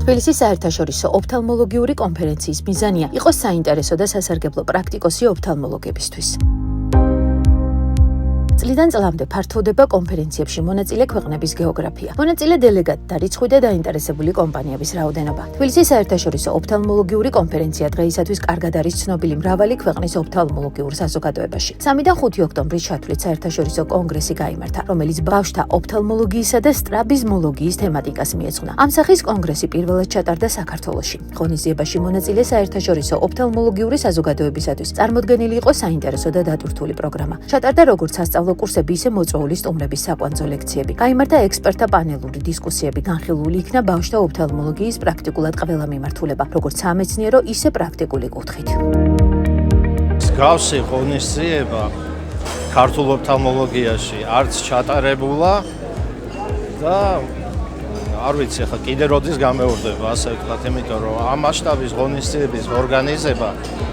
თბილისის საერთაშორისო ოფთალმოლოგიური კონფერენციის მიზანია იყოს საინტერესო და სასარგებლო პრაქტიკოსი ოფთალმოლოგებისთვის. წლიდან წლამდე ფართოვდება კონფერენციებში მონაწილე ქვეყნების გეოგრაფია. მონაწილე დელეგატთა და რიცხვი და დაინტერესებული კომპანიების რაოდენობა. თბილისის საერთაშორისო ოფთალმოლოგიური კონფერენცია დღეისათვის კარგად არის ცნობილი მრავალი ქვეყნის ოფთალმოლოგიურ საზოგადოებაში. 3-დან 5 ოქტომბრის ჩათვლით საერთაშორისო კონგრესი გაიმართა, რომელიც ბავშვთა ოფთალმოლოგიისა და სტრაბიზმოლოგიის თემატიკას მიეძღვნა. ამ სახის კონგრესი პირველად ჩატარდა საქართველოში. ღონისძიებაში მონაწილე საერთაშორისო ოფთალმოლოგიური საზოგადოებისათვის წარმოდგენილი იყო საინტერესო და დატვირთული პროგრამა. ჩატარდა როგორც სასწავლო კურსები, ისე მოწვეული სტუმრების საკვანძო ლექციები. გაიმართა ექსპერტთა პანელური დისკუსიები, განხილული იქნა ბავშვთა ოფთალმოლოგიის პრაქტიკულად ყველა მიმართულება, როგორც სამეცნიერო, ისე პრაქტიკული კუთხით. მსგავსი ღონისძიება ქართულ ოფთალმოლოგიაში არც ჩატარებულა და არ ვიცი, ხა კიდე როდის გამეორდება, ასე ვთქვათ, იმიტომ რომ ამ მასშტაბის ღონისძიების ორგანიზება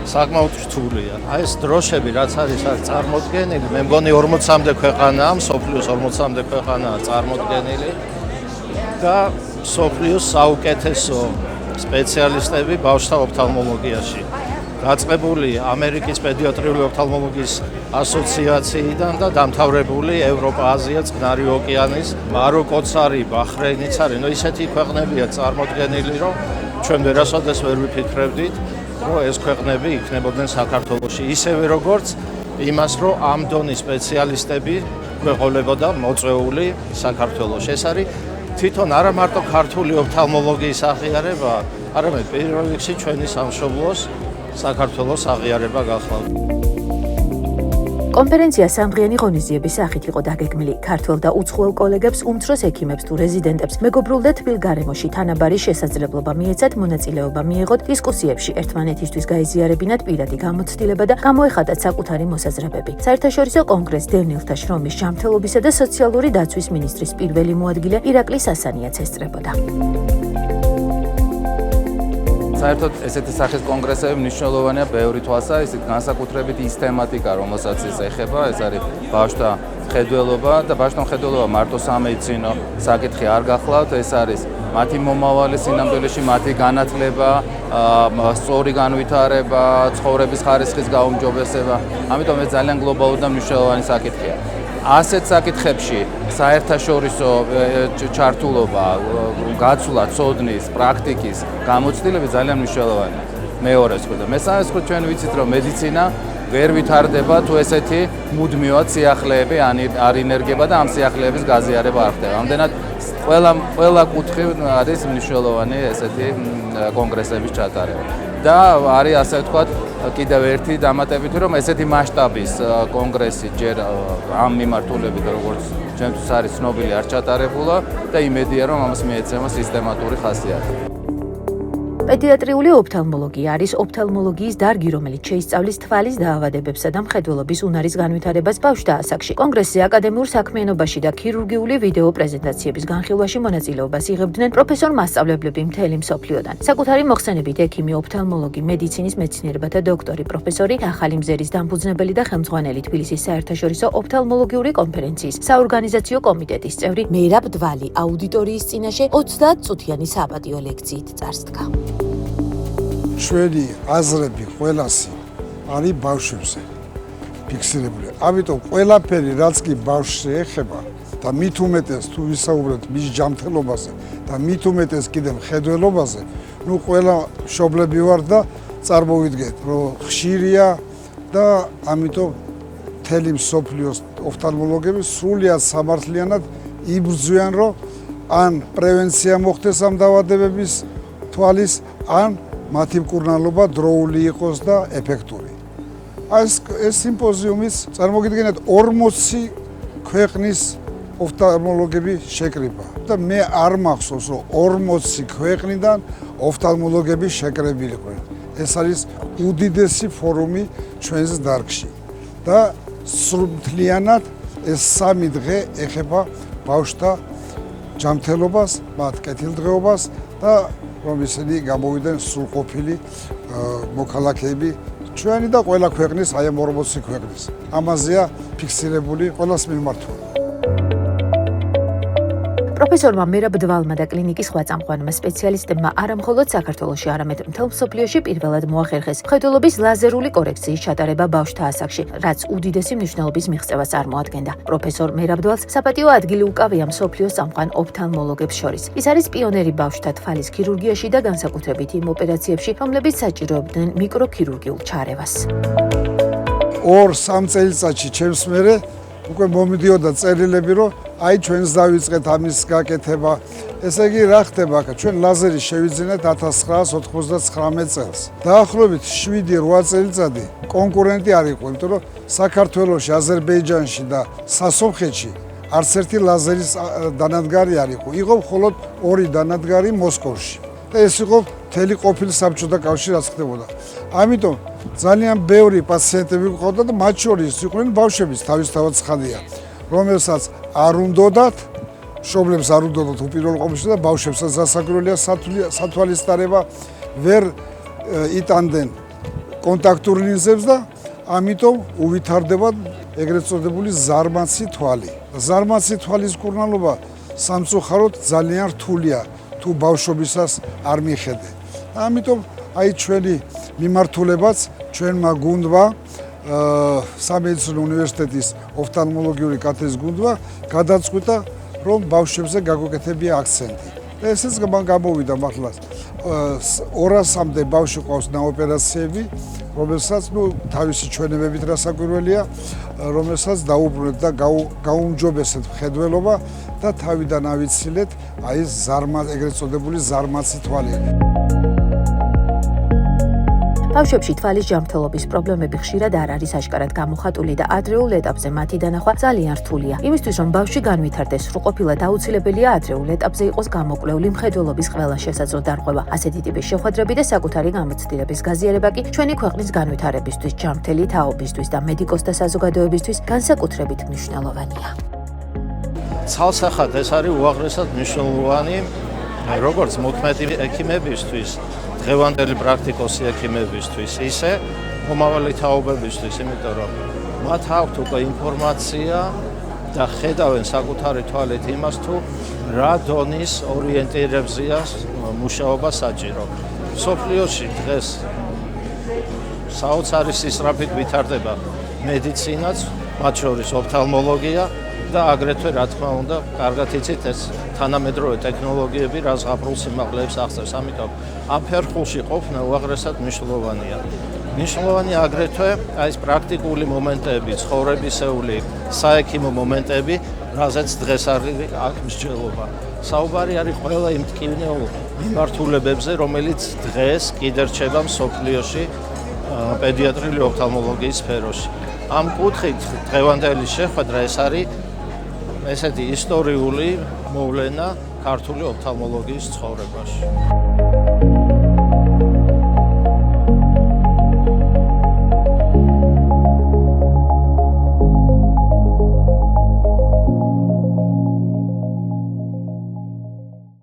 საკმაოდ რთულია. აი ეს დროშები, რაც არის წარმოდგენილი, მე მგონი 40-მდე ქვეყანაა, მსოფლიოს 40-მდე ქვეყანაა წარმოდგენილი და მსოფლიოს საუკეთესო სპეციალისტები ბავშვთა ოფთალმოლოგიაში. დაწყებული ამერიკის პედიატრიული ოფთალმოლოგიის ასოციაციიდან და დამთავრებული ევროპა-აზია, წყნარი ოკეანის, მაროკოც არის, ბაჰრეინიც არის. ისეთი ქვეყნებია წარმოდგენილი, რომ ჩვენ ვერასოდეს ვერ ვიფიქრებდით, რომ ეს ქვეყნები იქნებოდნენ საქართველოში. ისევე როგორც იმას, რომ ამ დონის სპეციალისტები გვეყოლებოდა მოწვეული საქართველოში. ეს არის თვითონ არა მარტო ქართული ოფთალმოლოგიის აღიარება, არამედ პირველ რიგში ჩვენი სამშობლოს საქართველოს აღიარება გახლავთ. კონფერენცია სამდღიანი ღონისძიების სახით იყო დაგეგმილი. ქართველ და უცხოელ კოლეგებს, უმცროს ექიმებს თუ რეზიდენტებს მეგობრულ და თბილ გარემოში თანაბარი შესაძლებლობა მიეცათ მონაწილეობა მიიღოთ დისკუსიებში, ერთმანეთისთვის გაიზიარებინათ პირადი გამოცდილება და გამოეხატათ საკუთარი მოსაზრებები. საერთაშორისო კონგრეს დევნილთა შრომის ჯანმრთელობისა და სოციალური დაცვის მინისტრის პირველი მოადგილე ირაკლი სასანიაც ესწრებოდა. საერთოდ ესეთი სახის კონგრესები მნიშვნელოვანია ბევრი თვალსა, ისეთ განსაკუთრებით ის თემატიკა, რომელსაც ეს ეხება, ეს არის ბავშვთა მხედველობა და ბავშვთა მხედველობა მარტო სამედიცინო საკითხი არ გახლავთ, ეს არის მათი მომავალი სინამდვილეში, მათი განათლება, სწორი განვითარება, ცხოვრების ხარისხის გაუმჯობესება, ამიტომ ეს ძალიან გლობალური და მნიშვნელოვანი საკითხია. ასეთ საკითხებში საერთაშორისო ჩართულობა, გაცვლა, ცოდნის, პრაქტიკის გამოცდილება ძალიან მნიშვნელოვანია. მეორე სხვა და მესამე სხვა ჩვენ ვიცით, რომ მედიცინა ვერ ვითარდება თუ ესეთი მუდმივად სიახლეები არ ინერგება და ამ სიახლეების გაზიარება არ ხდება. ამდენად ყველა კუთხე არის მნიშვნელოვანი ესეთი კონგრესების ჩატარება. და არის ასე ვთქვათ კიდევ ერთი დამატებითი, რომ ესეთი მასშტაბის კონგრესი ჯერ ამ მიმართულებით როგორც ჩვენთვის არის ცნობილი არ ჩატარებულა და იმედია რომ ამას მიეცემა სისტემატური ხასიათი. პედიატრიული ოფთალმოლოგია არის ოფთალმოლოგიის დარგი, რომელიც შეისწავლის თვალის დაავადებებსა და მხედველობის უნარის განვითარებას ბავშვთა ასაკში. კონგრესზე აკადემიურ საქმიანობაში და ქირურგიული ვიდეო პრეზენტაციების განხილვაში მონაწილეობას იღებდნენ პროფესორ-მასწავლებლები მთელი მსოფლიოდან. საკუთარი მოხსენებით ექიმი, ოფთალმოლოგი, მედიცინის მეცნიერებათა დოქტორი, პროფესორი, ახალი მზერის დამფუძნებელი და ხელმძღვანელი თბილისის საერთაშორისო ოფთალმოლოგიური კონფერენციის საორგანიზაციო კომიტეტის წევრი მერაბ დვალი აუდიტორიის წინაშე 30 წუთიანი საპატიო ლექციით წარსდგა. ჩვენი აზრები ყველასი არის ბავშვებზე ფიქსირებული. ამიტომ ყველაფერი რაც კი ბავშვს ეხება და მით უმეტეს თუ ვისაუბრებთ მის ჯანმრთელობაზე და მით უმეტეს კიდევ მხედველობაზე, ნუ ყველა მშობლები ვარ და წარმოვიდგეთ, რომ ხშირია და ამიტომ მთელი მსოფლიოს ოფთალმოლოგები სრულიად სამართლიანად იბრძვიან, რომ ან პრევენცია მოხდეს ამ დაავადებების თვალის, ან მათი მკურნალობა დროული იყოს და ეფექტური. ეს სიმპოზიუმის წარმოგიდგენთ 40 ქვეყნის ოფთალმოლოგები შეკრიბა და მე არ მახსოვს რომ 40 ქვეყნიდან ოფთალმოლოგები შეკრებილიყვნენ. ეს არის უდიდესი ფორუმი ჩვენს დარგში და სრულთლიანად ეს 3 დღე ეხება ბავშვთა ჯანმრთელობას, მათ კეთილდღეობას და რომ ისინი გამოვიდნენ სრულყოფილი მოქალაქეები ჩვენი და ყველა ქვეყნის, აი ამ 40 ქვეყნის. ამაზეა ფიქსირებული ყველას მიმართული. პროფესორმა მერაბდვალმა და კლინიკის ხვაწამყვანმა სპეციალისტებმა არა მხოლოდ საქართველოში, არამედ მთელ მსოფლიოში პირველად მოახერხეს მხედველობის ლაზერული კორექციის ჩატარება ბავშვთა ასაკში, რაც უდიდესი მნიშვნელობის მიღწევას წარმოადგენდა. პროფესორ მერაბდვალს საპატიო ადგილი უკავია მსოფლიოს წამყვან ოფთალმოლოგებს შორის. ის არის პიონერი ბავშვთა თვალის ქირურგიაში და განსაკუთრებით იმ ოპერაციებში, რომლებიც საჭიროებდნენ მიკროქირურგიულ ჩარევას. 2-3 წელიწადში ჩემს მერე უკვე მომიდიოდა წერილები, რომ აი ჩვენს დავიწყეთ ამის გაკეთება. ესე იგი რა ხდება აქ? ჩვენ ლაზერი შევიძინეთ 1999 წელს. დაახლოებით 7-8 წელიწადი კონკურენტი არ იყო, იმიტომ რომ საქართველოში, აზერბაიჯანში და სასონხეთში არც ერთი ლაზერის დანადგარი არ იყო. იყო მხოლოდ 2 დანადგარი მოსკოვში. და ეს იყო მთელი ყოფილი საბჭოთა კავშირი რაც ხდებოდა. ამიტომ ძალიან ბევრი პაციენტები გვყავდა და მათ შორის იყვნენ ბავშვებიც თავისთავად ცხადია, რომელსაც არ უნდათ, მშობლებს არ უნდათ უპირველო ყოვლისა და ბავშვებსაც დასაკვირველია სათვალისწარება, ვერ იტანდნენ კონტაქტურ ლინზებს და ამიტომ უვითარდებათ ეგრეთ წოდებული ზარმაცი თვალი. ზარმაცი თვალის მკურნალობა სამწუხაროდ ძალიან რთულია თუ ბავშვობისას არ მიხედე. ამიტომ აი ჩვენი მიმართულებაც ჩვენმა გუნდმა სამედიცინო უნივერსიტეტის ოფთალმოლოგიური კათედრის გუნდმა გადაწყვიტა რომ ბავშვებზე გაგვეკეთებია აქცენტი. და ესეც გამოვიდა მართლა 200-მდე ბავშვი ყავს ნაოპერაციები, რომელსაც თავისი ჩვენებებით რასაკვირველია, რომელსაც დაუბრუნეთ და გაუმჯობესეთ მხედველობა და თავიდან ავიცილეთ აი ეს ეგრეთ წოდებული ზარმაცი თვალი. ბავშვებში თვალის ჯანმრთელობის პრობლემები ხშირად არ არის აშკარად გამოხატული და ადრეულ ეტაპზე მათი დანახვა ძალიან რთულია. იმისთვის რომ ბავშვი განვითარდეს სრულყოფილად აუცილებელია ადრეულ ეტაპზე იყოს გამოკვლეული მხედველობის ყველა შესაძლო დარღვევა. ასეთი ტიპის შეხვედრები და საკუთარი გამოცდილების გაზიარება კი ჩვენი ქვეყნის განვითარებისთვის, ჯანმრთელი თაობისთვის და მედიკოსთა საზოგადოებისთვის განსაკუთრებით მნიშვნელოვანია. ცალსახად ეს არის უაღრესად მნიშვნელოვანი როგორც მოქმედი ექიმებისთვის, დღევანდელი პრაქტიკოსი ექიმებისთვის, ისე მომავალი თაობებისთვის, იმიტომ რომ მათ აქვთ უკვე ინფორმაცია და ხედავენ საკუთარი თვალით იმას, თუ რა დონის ორიენტირებზეა მუშაობა საჭირო. მსოფლიოში დღეს საოცარი სისწრაფით ვითარდება მედიცინაც, მათ შორის ოფთალმოლოგია და აგრეთვე რა თქმა უნდა, კარგად იცით ეს თანამედროვე ტექნოლოგიები რა ზღაპრულ სიმაღლეებს აღწევს, ამიტომ ამ ფერხულში ყოფნა უაღრესად მნიშვნელოვანია. მნიშვნელოვანია აგრეთვე ეს პრაქტიკული მომენტები, ცხოვრებისეული, საექიმო მომენტები, რაზეც დღეს არის აქ მსჯელობა. საუბარი არის ყველა იმ ტკივნეულ მიმართულებებზე, რომელიც დღეს კიდე რჩება მსოფლიოში პედიატრიული ოფთალმოლოგიის სფეროში. ამ კუთხით დღევანდელი შეხვედრა ეს არის ესეთი ისტორიული მოვლენა ქართული ოფთალმოლოგიის ცხოვრებაში.